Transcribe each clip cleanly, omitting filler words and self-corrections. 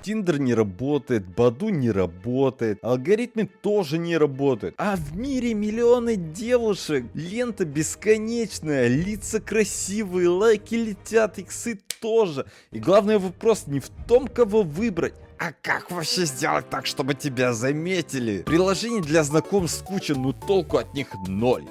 Тиндер не работает, Баду не работает, алгоритмы тоже не работают. А в мире миллионы девушек, лента бесконечная, лица красивые, лайки летят, иксы тоже. И главный вопрос не в том, кого выбрать, а как вообще сделать так, чтобы тебя заметили? Приложений для знакомств куча, но толку от них ноль.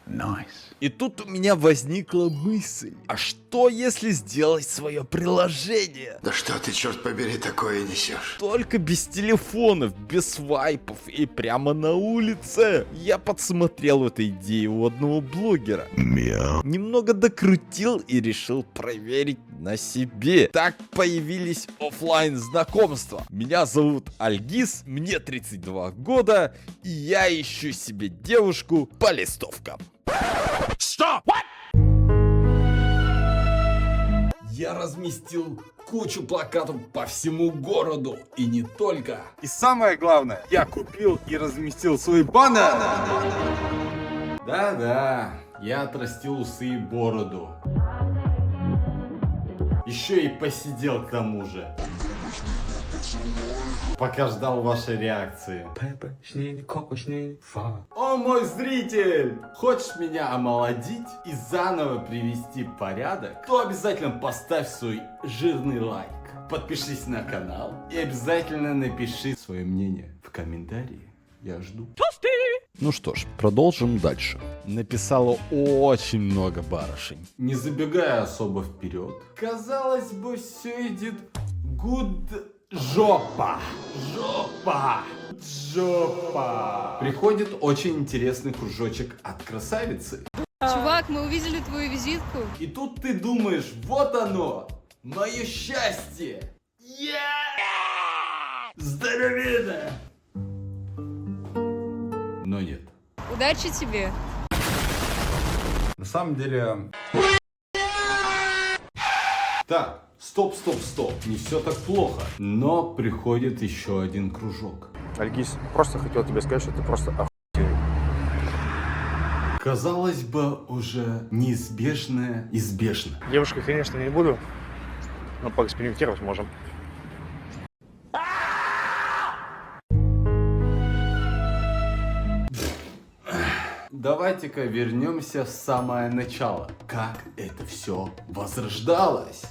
Nice. И тут у меня возникла мысль, а что если сделать свое приложение? Да что ты, черт побери, такое несешь? Только без телефонов, без свайпов и прямо на улице. Я подсмотрел эту идею у одного блогера. Мяу. Немного докрутил и решил проверить на себе. Так появились оффлайн знакомства. Меня зовут Альгиз, мне 32 года, и я ищу себе девушку по листовкам. Стоп! Я разместил кучу плакатов по всему городу, и не только. И самое главное, я купил и разместил свой баннер. Да-да, я отрастил усы и бороду. Еще и посидел к тому же. Пока ждал вашей реакции. О, мой зритель! Хочешь меня омолодить и заново привести в порядок, то обязательно поставь свой жирный лайк. Подпишись на канал и обязательно напиши свое мнение в комментарии. Я жду. Ну что ж, продолжим дальше. Написало очень много барышень. Не забегая особо вперед, казалось бы, все идет good. Жопа! Жопа! Жопа! Приходит очень интересный кружочек от красавицы. Чувак, мы увидели твою визитку. И тут ты думаешь, вот оно! Мое счастье! Здоровенное! Но нет. Удачи тебе. На самом деле... Так, стоп. Не все так плохо. Но приходит еще один кружок. Альгиз, просто хотел тебе сказать, что ты просто охуительный. Казалось бы, уже неизбежное избежно. Девушкой, конечно, не буду, но поэкспериментировать можем. Давайте-ка вернемся в самое начало. Как это все возрождалось?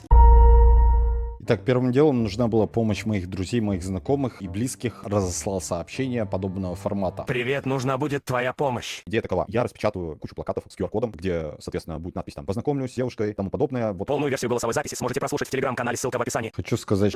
Итак, первым делом нужна была помощь моих друзей, моих знакомых и близких. Разослал сообщение подобного формата. Привет, нужна будет твоя помощь. Идея такова. Я распечатываю кучу плакатов с QR-кодом, где, соответственно, будет надпись там «Познакомлюсь с девушкой» и тому подобное. Вот. Полную версию голосовой записи сможете прослушать в телеграм-канале, ссылка в описании. Хочу сказать,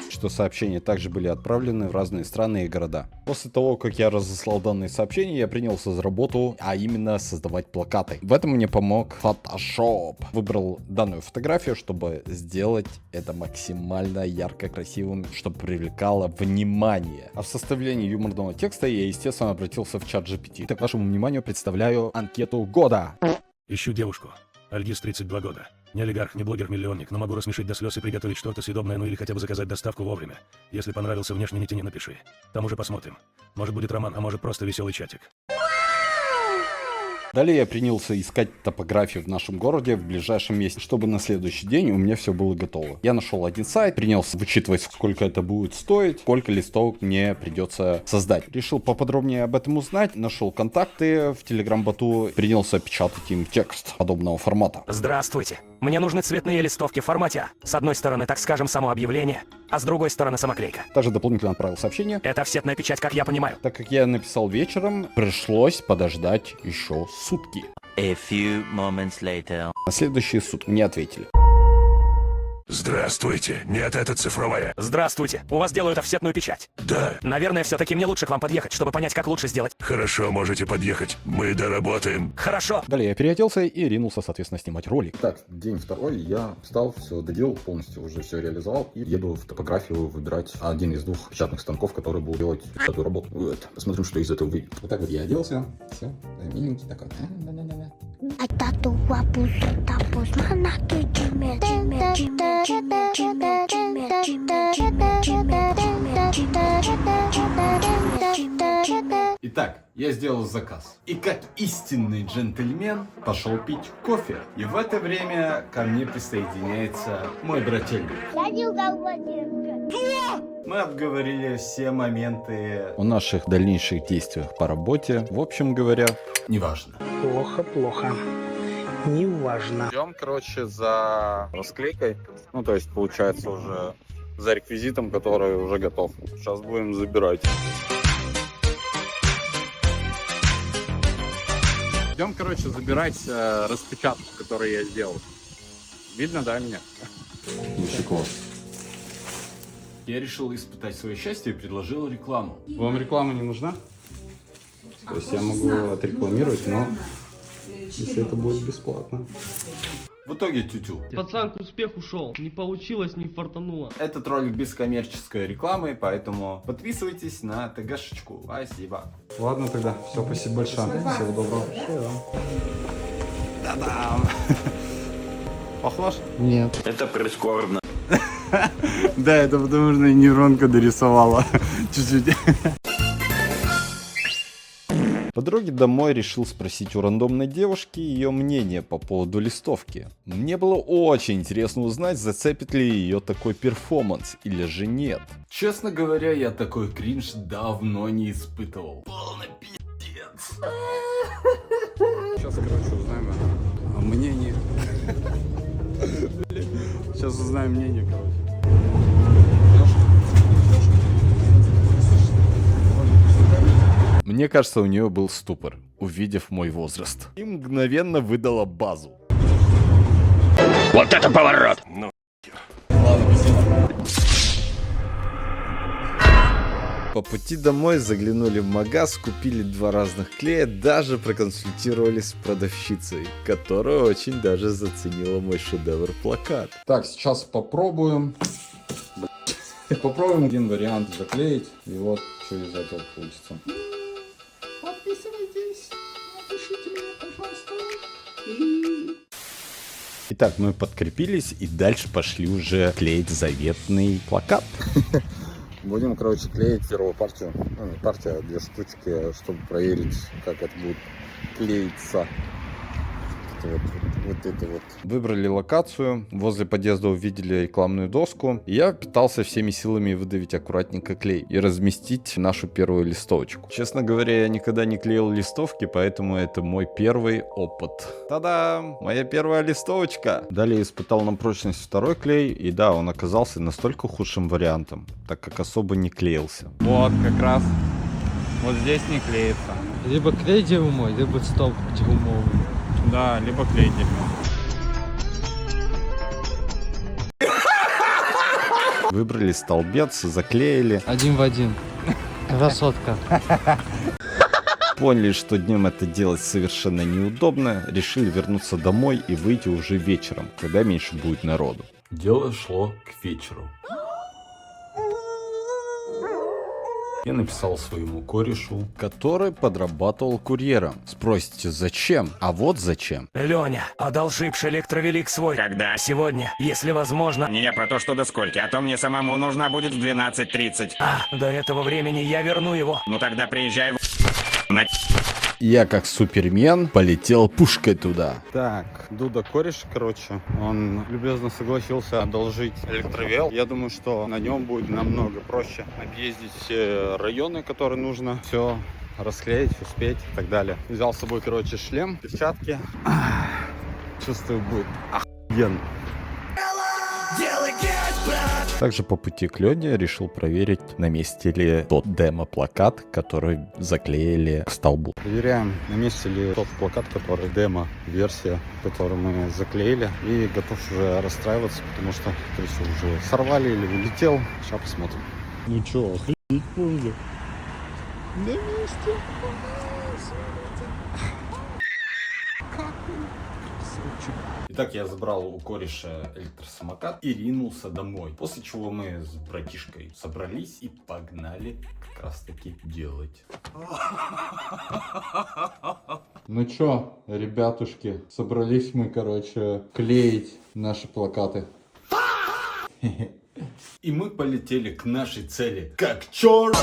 что сообщения также были отправлены в разные страны и города. После того, как я разослал данные сообщения, я принялся за работу, а именно создавать плакаты. В этом мне помог Photoshop. Выбрал данную фотографию, чтобы сделать это максимально ярко красивым, чтобы привлекало внимание. А в составлении юморного текста я, естественно, обратился в чат GPT. Так, вашему вниманию представляю анкету года. Ищу девушку. Альгиз, 32 года. Не олигарх, не блогер-миллионник, но могу рассмешить до слез и приготовить что-то съедобное, ну или хотя бы заказать доставку вовремя. Если понравился внешне, не тяни, напиши. Там уже посмотрим. Может будет роман, а может просто веселый чатик. Далее я принялся искать топографию в нашем городе в ближайшем месте, чтобы на следующий день у меня все было готово. Я нашел один сайт, принялся вычитывать, сколько это будет стоить, сколько листовок мне придется создать. Решил поподробнее об этом узнать, нашел контакты в Telegram-боту, принялся печатать им текст подобного формата. Здравствуйте. Мне нужны цветные листовки в формате А. С одной стороны, так скажем, само объявление, а с другой стороны самоклейка. Также дополнительно отправил сообщение. Это офсетная печать, как я понимаю. Так как я написал вечером, пришлось подождать еще сутки. A few moments later. На следующие сутки мне ответили. Здравствуйте. Нет, это цифровая. Здравствуйте. У вас делают офсетную печать. Да. Наверное, все-таки мне лучше к вам подъехать, чтобы понять, как лучше сделать. Хорошо, можете подъехать. Мы доработаем. Хорошо. Далее я переоделся и ринулся, соответственно, снимать ролик. Так, день второй, я встал, все доделал, полностью уже все реализовал и еду в топографию выбирать один из двух печатных станков, который будет делать эту работу. Вот, посмотрим, что из этого выйдет. Вот так вот я оделся, все, миленький такой. Итак, я я сделал заказ. И как истинный джентльмен пошел пить кофе. И в это время ко мне присоединяется мой брательник. Мы обговорили все моменты О наших дальнейших действиях по работе. В общем говоря, неважно. Плохо. Неважно. Идем, короче, за расклейкой. Ну, то есть, получается, уже за реквизитом, который уже готов. Сейчас будем забирать. Идем, короче, забирать распечатку, которую я сделал. Видно, да, меня? вообще класс. Я решил испытать свое счастье и предложил рекламу. Вам реклама не нужна? То есть я могу отрекламировать, но если это будет бесплатно. В итоге тю-тю. Пацан к успеху шел. Не получилось, не фартануло. Этот ролик без коммерческой рекламы, поэтому подписывайтесь на ТГшечку. Спасибо. Ладно тогда, все, спасибо большое. Всего доброго. Та-дам! Похож? Нет. Это прискорбно. Да, это потому что нейронка дорисовала чуть-чуть. По дороге домой решил спросить у рандомной девушки ее мнение по поводу листовки. Мне было очень интересно узнать, зацепит ли ее такой перформанс или же нет. Честно говоря, я такой кринж давно не испытывал. Полный пиздец. Сейчас, короче, узнаем мнение. Сейчас узнаем мнение, короче. Мне кажется, у нее был ступор, увидев мой возраст. И мгновенно выдала базу. Вот это поворот! По пути домой заглянули в магаз, купили 2 разных клея, даже проконсультировались с продавщицей, которая очень даже заценила мой шедевр плакат. Так, сейчас попробуем. Попробуем один вариант заклеить, и вот что из этого получится. Подписывайтесь, напишите мне, пожалуйста. Итак, мы подкрепились и дальше пошли уже клеить заветный плакат. Будем, короче, клеить первую партию. Ну, не партия, а 2 штучки, чтобы проверить, как это будет клеиться. Вот это вот. Выбрали локацию. Возле подъезда увидели рекламную доску. И я пытался всеми силами выдавить аккуратненько клей и разместить нашу первую листовочку. Честно говоря, я никогда не клеил листовки, поэтому это мой первый опыт. Та-дам! Моя первая листовочка! Далее испытал на прочность второй клей. И да, он оказался настолько худшим вариантом, так как особо не клеился. Вот, как раз. Вот здесь не клеится. Либо клей дерьмо, либо столб дерьмовый. Да, либо клей дерьмо. Выбрали столбец, заклеили. 1 в 1. Красотка. Поняли, что днем это делать совершенно неудобно, решили вернуться домой и выйти уже вечером, когда меньше будет народу. Дело шло к вечеру. Я написал своему корешу, Который подрабатывал курьером. Спросите, зачем? А вот зачем. Леня, одолживший электровелик свой. Когда? Сегодня, если возможно. Не про то, что до скольки, а то мне самому нужна будет в 12:30. До этого времени я верну его. Ну тогда приезжай Я, как супермен, полетел пушкой туда. Так, Дуда кореш, короче, он любезно согласился одолжить электровел. Я думаю, что на нем будет намного проще объездить все районы, которые нужно, все расклеить, успеть и так далее. Взял с собой, короче, шлем, перчатки. Чувствую, будет охуенно. Также по пути к Лене решил проверить, на месте ли тот демо-плакат, который заклеили к столбу. Проверяем, на месте ли тот плакат, который демо-версия, которую мы заклеили. И готов уже расстраиваться, потому что, то есть, уже сорвали или улетел. Сейчас посмотрим. Ну чё, охренеть можно? На месте. Итак, я забрал у кореша электросамокат и ринулся домой. После чего мы с братишкой собрались и погнали как раз таки делать. Ну чё, ребятушки, собрались мы, короче, клеить наши плакаты. И мы полетели к нашей цели, как черт.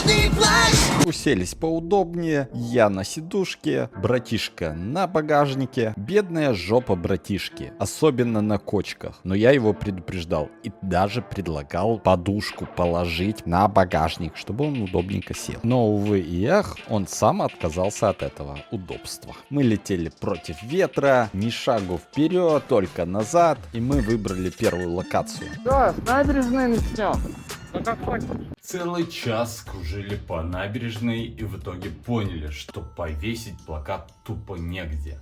Уселись поудобнее, я на сидушке, братишка на багажнике. Бедная жопа братишки, особенно на кочках. Но я его предупреждал и даже предлагал подушку положить на багажник, чтобы он удобненько сел. Но, увы и ах, он сам отказался от этого удобства. Мы летели против ветра, ни шагу вперед, только назад, и мы выбрали первую локацию. Да, с набережной начнем. Целый час кружили по набережной и в итоге поняли, что повесить плакат тупо негде.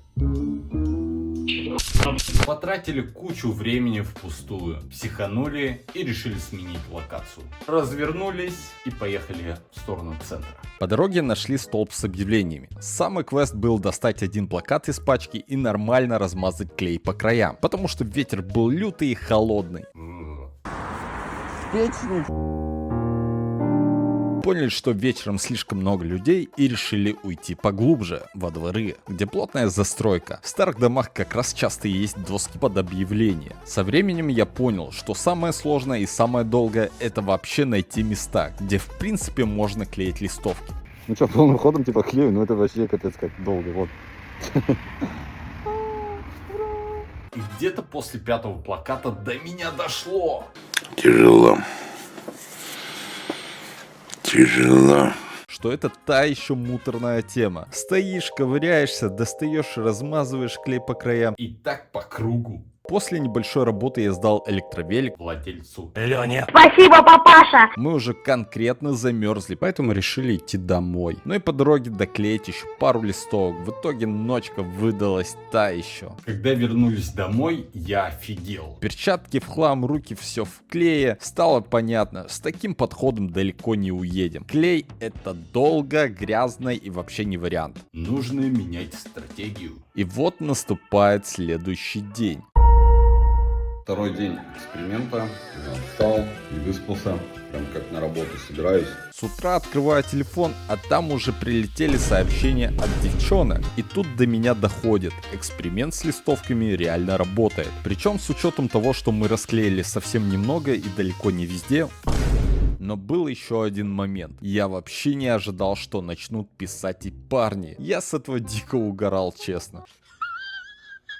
Потратили кучу времени впустую, психанули и решили сменить локацию. Развернулись и поехали в сторону центра. По дороге нашли столб с объявлениями. Самый квест был достать один плакат из пачки и нормально размазать клей по краям, потому что ветер был лютый и холодный. Поняли, что вечером слишком много людей и решили уйти поглубже, во дворы, где плотная застройка. В старых домах как раз часто есть доски под объявления. Со временем я понял, что самое сложное и самое долгое — это вообще найти места, где в принципе можно клеить листовки. Ну что, полным ходом типа клею, ну это вообще капец как долго, вот. И где-то после 5-го плаката до меня дошло. Тяжело. Тяжело. Что это та еще муторная тема. Стоишь, ковыряешься, достаешь, размазываешь клей по краям. И так по кругу. После небольшой работы я сдал электровелик Владельцу. Леня. Спасибо, папаша! Мы уже конкретно замерзли, поэтому решили идти домой. Ну и по дороге доклеить еще пару листовок. В итоге ночка выдалась та еще. Когда вернулись домой, я офигел. Перчатки в хлам, руки все в клее. Стало понятно, с таким подходом далеко не уедем. Клей — это долго, грязно и вообще не вариант. Нужно менять стратегию. И вот наступает следующий день. Второй день эксперимента. Я встал и выспался. Прям как на работу собираюсь. С утра открываю телефон, а там уже прилетели сообщения от девчонок. И тут до меня доходит. Эксперимент с листовками реально работает. Причем с учетом того, что мы расклеили совсем немного и далеко не везде. Но был еще один момент. Я вообще не ожидал, что начнут писать и парни. Я с этого дико угорал, честно.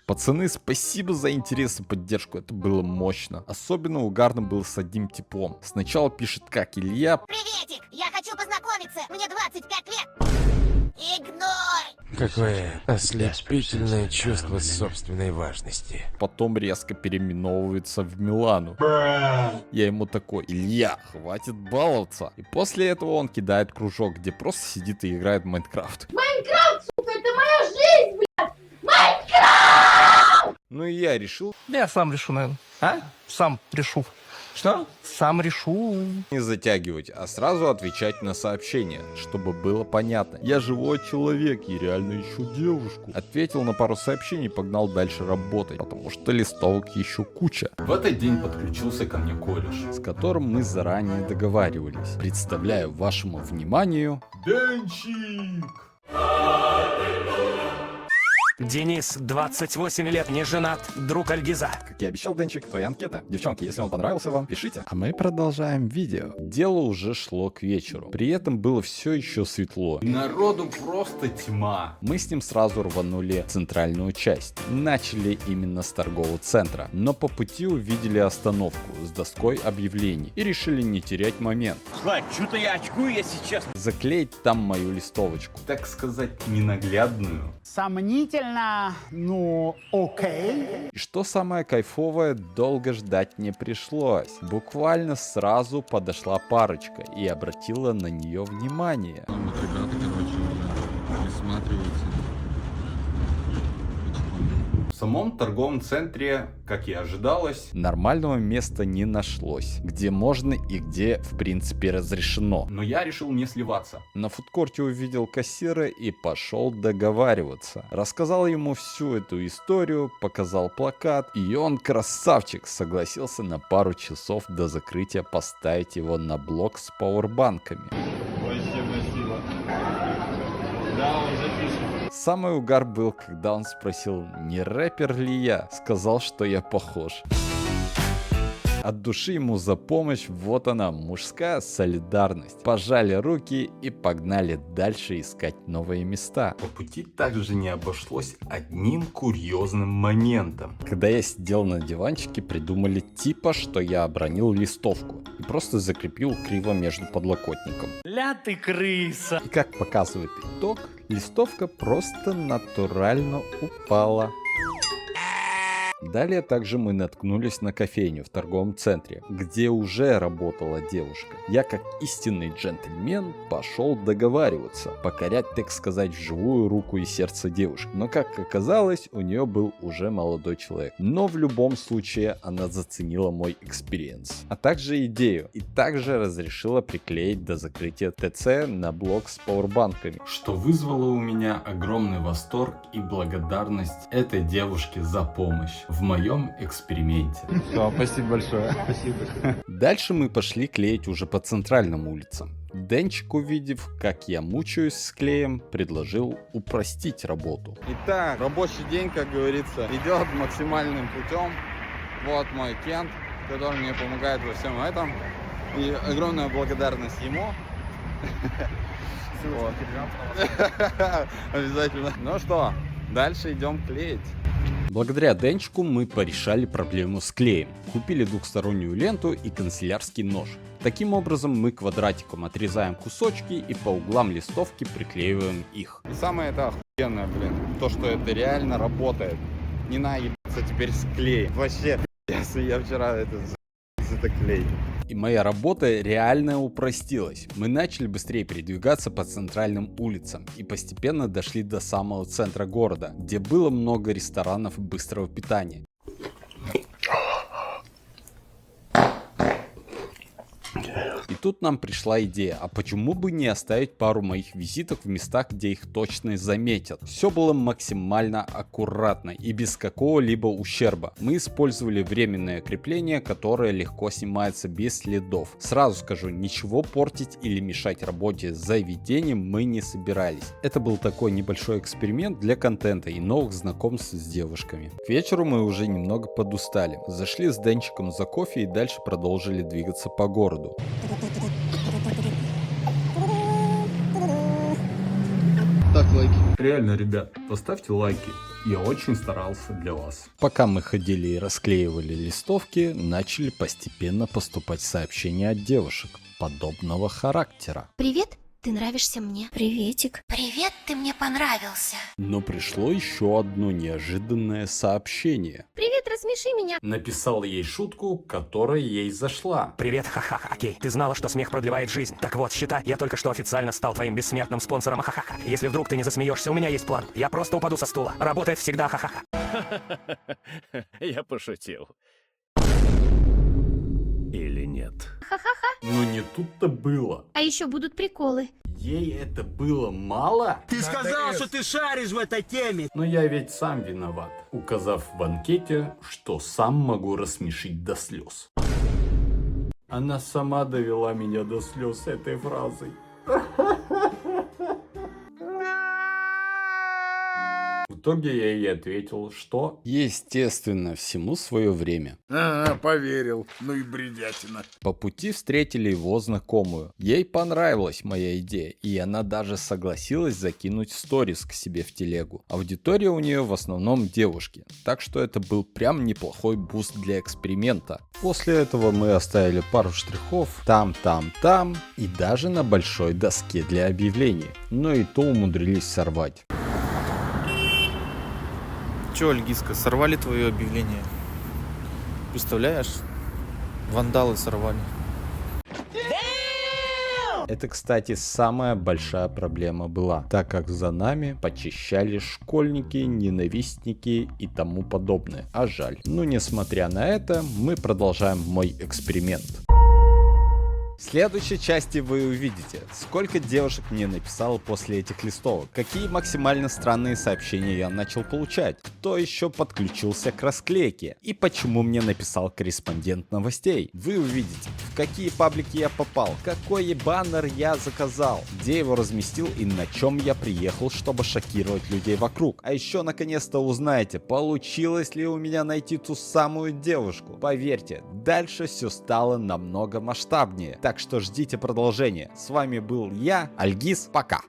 Пацаны, спасибо за интерес и поддержку, это было мощно. Особенно угарно было с одним типом. Сначала пишет как Илья. Приветик, я хочу познакомиться, мне 25 лет. Игнорь! Какое ослепительное чувство собственной важности. Потом резко переименовывается в Милану. Я ему такой: Илья, хватит баловаться. И после этого он кидает кружок, где просто сидит и играет в Майнкрафт. Майнкрафт, сука, это моя жизнь, блядь! Майнкрафт! Ну и я решил Я сам решу, наверное. А? Сам решу. Что? Сам решу. не затягивать, а сразу отвечать на сообщения, чтобы было понятно. Я живой человек и реально ищу девушку. Ответил на пару сообщений и погнал дальше работать, потому что листовок еще куча. В этот день подключился ко мне кореш. С которым мы заранее договаривались. Представляю вашему вниманию... Денчик! Денис, 28 лет, не женат, друг Альгиза. Как я обещал, Денчик, твоя анкета. Девчонки, если он понравился вам, пишите. А мы продолжаем видео. Дело уже шло к вечеру. При этом было все еще светло. Народу просто тьма. Мы с ним сразу рванули в центральную часть. Начали именно с торгового центра. Но по пути увидели остановку с доской объявлений. И решили не терять момент. Что-то я очкую, если честно. Заклеить там мою листовочку. Так сказать, ненаглядную. Сомнительно, ну окей. И что самое кайфовое, долго ждать не пришлось. Буквально сразу подошла парочка и обратила на нее внимание. Вот ребята, короче, уже присматриваются. В самом торговом центре, как и ожидалось, Нормального места не нашлось, где можно и где в принципе разрешено. но я решил не сливаться. На фудкорте увидел кассира и пошел договариваться. Рассказал ему всю эту историю, показал плакат, и он, красавчик, согласился на пару часов до закрытия поставить его на блок с пауэрбанками. Спасибо. Да, он записан. Самый угар был, когда он спросил, не рэпер ли я. Сказал, что я похож. От души ему за помощь, вот она, мужская солидарность. Пожали руки и погнали дальше искать новые места. По пути также не обошлось одним курьезным моментом. Когда я сидел на диванчике, придумали типа, что я обронил листовку и просто закрепил криво между подлокотником. Ля ты крыса. И как показывает итог, листовка просто натурально упала. Далее также мы наткнулись на кофейню в торговом центре, где уже работала девушка. Я, как истинный джентльмен, пошел договариваться, покорять, так сказать, живую руку и сердце девушки. Но, как оказалось, у нее был уже молодой человек. Но в любом случае она заценила мой экспириенс, а также идею, и также разрешила приклеить до закрытия ТЦ на блок с пауэрбанками. Что вызвало у меня огромный восторг и благодарность этой девушке за помощь в моем эксперименте. Все, спасибо большое. Спасибо. Дальше мы пошли клеить уже по центральным улицам. Денчик, увидев, как я мучаюсь с клеем, предложил упростить работу. Итак, рабочий день, как говорится, идет максимальным путем. Вот мой Кент, который мне помогает во всем этом. И огромная благодарность ему. Обязательно. Ну что, дальше идем клеить. Благодаря Денчику мы порешали проблему с клеем. Купили двухстороннюю ленту и канцелярский нож. Таким образом мы квадратиком отрезаем кусочки и по углам листовки приклеиваем их. И самое это охуенное, то что это реально работает. Не наебаться теперь с клеем. Вообще, если я вчера это клей. И моя работа реально упростилась. Мы начали быстрее передвигаться по центральным улицам и постепенно дошли до самого центра города, где было много ресторанов быстрого питания. И тут нам пришла идея, а почему бы не оставить пару моих визиток в местах, где их точно заметят. Все было максимально аккуратно и без какого-либо ущерба. Мы использовали временное крепление, которое легко снимается без следов. Сразу скажу, ничего портить или мешать работе с заведением мы не собирались. Это был такой небольшой эксперимент для контента и новых знакомств с девушками. К вечеру мы уже немного подустали. Зашли с Денчиком за кофе и дальше продолжили двигаться по городу. Так, лайки. Реально, ребят, поставьте лайки. Я очень старался для вас. Пока мы ходили и расклеивали листовки, начали постепенно поступать сообщения от девушек подобного характера. Привет, ты нравишься мне. Приветик. Привет, ты мне понравился. Но пришло еще одно неожиданное сообщение. Привет, рассмеши меня. Написал ей шутку, которая ей зашла. Привет, ха-ха-ха, окей. Ты знала, что смех продлевает жизнь. Так вот, считай, я только что официально стал твоим бессмертным спонсором, ха-ха-ха. Если вдруг ты не засмеешься, у меня есть план. Я просто упаду со стула. Работает всегда, ха-ха-ха. Я пошутил. Или нет? Ха-ха-ха. Но не тут-то было. А еще будут приколы. Ей это было мало? Ты сказал, что ты шаришь в этой теме. Но я ведь сам виноват, указав в анкете, что сам могу рассмешить до слез. Она сама довела меня до слез этой фразой. В итоге я ей ответил, что... Естественно, всему свое время. Поверил. Ну и бредятина. По пути встретили его знакомую. Ей понравилась моя идея, и она даже согласилась закинуть сторис к себе в телегу. Аудитория у нее в основном девушки, так что это был прям неплохой буст для эксперимента. После этого мы оставили пару штрихов там, и даже на большой доске для объявлений. Но и то умудрились сорвать. Че, Ольгиска, сорвали твое объявление? Представляешь? Вандалы сорвали. Это, кстати, самая большая проблема была, так как за нами почищали школьники, ненавистники и тому подобное. А жаль. Но несмотря на это, мы продолжаем мой эксперимент. В следующей части вы увидите, сколько девушек мне написало после этих листовок, какие максимально странные сообщения я начал получать, кто еще подключился к расклейке и почему мне написал корреспондент новостей. Вы увидите в в какие паблики я попал, какой баннер я заказал, где его разместил и на чем я приехал, чтобы шокировать людей вокруг. А еще наконец-то узнаете, получилось ли у меня найти ту самую девушку. Поверьте, дальше все стало намного масштабнее. Так что ждите продолжения. С вами был я, Альгиз, пока.